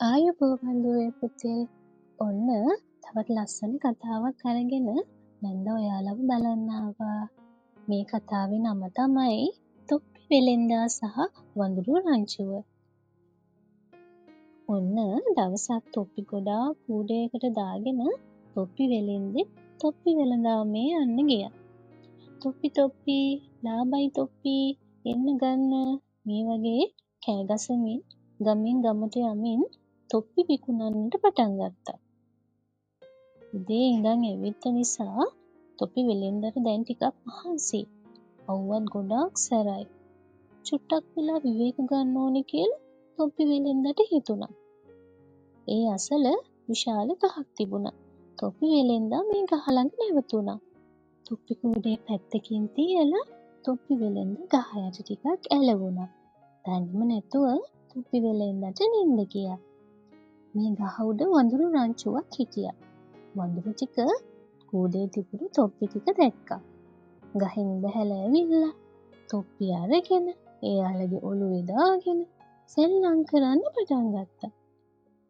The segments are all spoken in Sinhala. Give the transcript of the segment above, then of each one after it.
ආයුබෝවන් දුවේ පුතේ. ඔන්න තවත් ලස්සන කතාවක් අරගෙන මම ඔයාලව බලන්න ආවා. මේ කතාවේ නම තමයි තොප්පි වෙලෙන්දා සහ වඳුරු රංචුව. ඔන්න දවසක් තොප්පි ගොඩාක් කූඩයකට දාගෙන තොප්පි වෙලෙන්දේ තොප්පි වෙළඳාමේ යන්න ගියා. තොප්පි ලාබයි තොප්පි එන්න ගන්න මේ වගේ කෑ ගසමින් ගමෙන් ගමට යමින් තොප්පි විකුණන්නට පටන් ගත්තා. උදේ ඉඳන් ඇවිත් නිසා තොප්පි වෙලෙන්දට දැන් ටිකක් මහන්සියි. අවුවත් ගොඩාක් සැරයි. චුට්ටක් වෙලා විවේක ගන්න ඕනේ කියලා තොප්පි වෙලෙන්දට හිතුණා. ඒ අසල විශාල ගහක් තිබුණා. තොප්පි වෙලෙන්දා මේ ගහ ළඟ නැවතුණා. තොප්පි කූඩේ පැත්තකින් තියලා තොප්පි වෙලෙන්ද ගහ යට ටිකක් ඇලවුණා. දන්නේම නැතුව තොප්පි වෙලෙන්දට නිින්ද ගියා. මේ ගහ උඩ වඳුරු රංචුවක් හිටියා. වඳුරු ටික කූඩේ තිබුණු තොප්පි ටික දැක්කා. ගහෙන් බැහැලා ඇවිල්ලා තොප්පි අරගෙන එයාලගේ ඔළුවේ දාගෙන සෙල්ලම් කරන්න පටන් ගත්තා.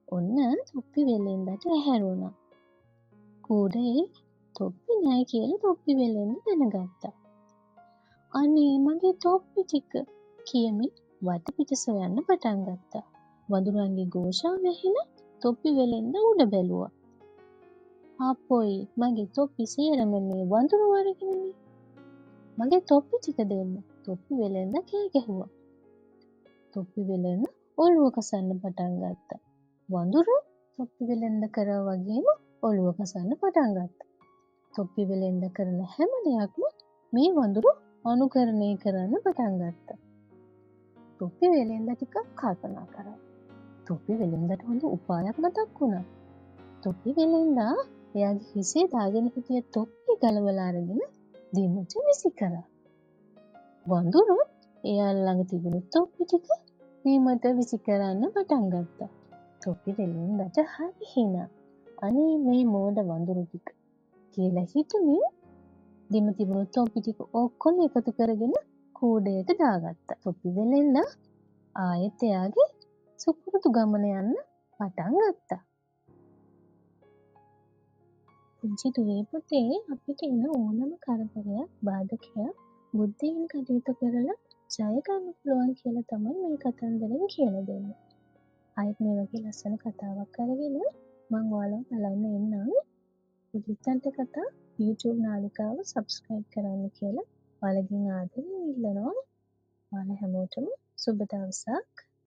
ඔන්න තොප්පි වෙලෙන්දට ඇහැරුණා. කූඩේ තොප්පි නැහැ කියලා තොප්පි වෙලෙන්ද දැනගත්තා. අනේ මගේ තොප්පි ටික කියමින් වටපිට සොයන්න පටන් ගත්තා. වඳුරන්ගේ ഘോഷාව ඇහිලා තොප්පි වෙලෙන්ද උඩ බැලුවා. අපොයි මගේ තොප්පි සේරම මේ වඳුරු අරගෙනනේ. මගේ තොප්පි ටික දෙන්න. තොප්පි වෙලෙන්ද කෑ ගැහුවා. තොප්පි වෙලෙන්ද ඔළුව කසන්න පටන් ගත්තා. වඳුරු තොප්පි වෙලෙන්ද කරා වගේම ඔළුව කසන්න පටන් ගත්තා. තොප්පි වෙලෙන්ද කරන හැම දෙයක්ම මේ වඳුරු අනුකරණය කරන්න පටන් ගත්තා. තොප්පි වෙලෙන්ද ටිකක් කල්පනා කරා. තොප්පි වෙලෙන්දට හොඳ උපායක් මතක් වුණා. තොප්පි වෙලෙන්දා එයාගේ හිසේ දාගෙන හිටිය තොප්පි ගලවලා අරගෙන දිමුට විසි කරා. වඳුරුත් එයා ළඟ තිබුණු තොප්පි ටික දිමුට විසි කරන්න පටන් ගත්තා. තොප්පි වෙලෙන්දට හරි හිනා. අනේ මේ මෝඩ වඳුරු ටික කියලා හිතුමින් දිම තිබුණු තොප්පි ටික ඔක්කොම එකතු කරගෙන කූඩයට දාගත්තා. තොප්පි වෙලෙන්දා ආයෙත් එයාගේ සුපුරුදු ගමන යන්න පටන් ගත්තා. පුංචි දුවේ පුතේ අපිට එන ඕනම කරදරයක් බාධකයක් බුද්ධියෙන් කටයුතු කරලා ජය ගන්න පුළුවන් කියලා තමයි මේ කතන්දරෙන් කියලා දෙන්නේ. ආයෙත් මේ වගේ ලස්සන කතාවක් අරගෙන මම ඔයාලව බලන්න එන්නම්. පුදුත්තන්ට කතා YouTube නාලිකාව subscribe කරන්න කියලා ඔයාලගෙන් ආදරෙන් ඉල්ලනවා. ඔයාලා හැමෝටම සුබ දවසක්.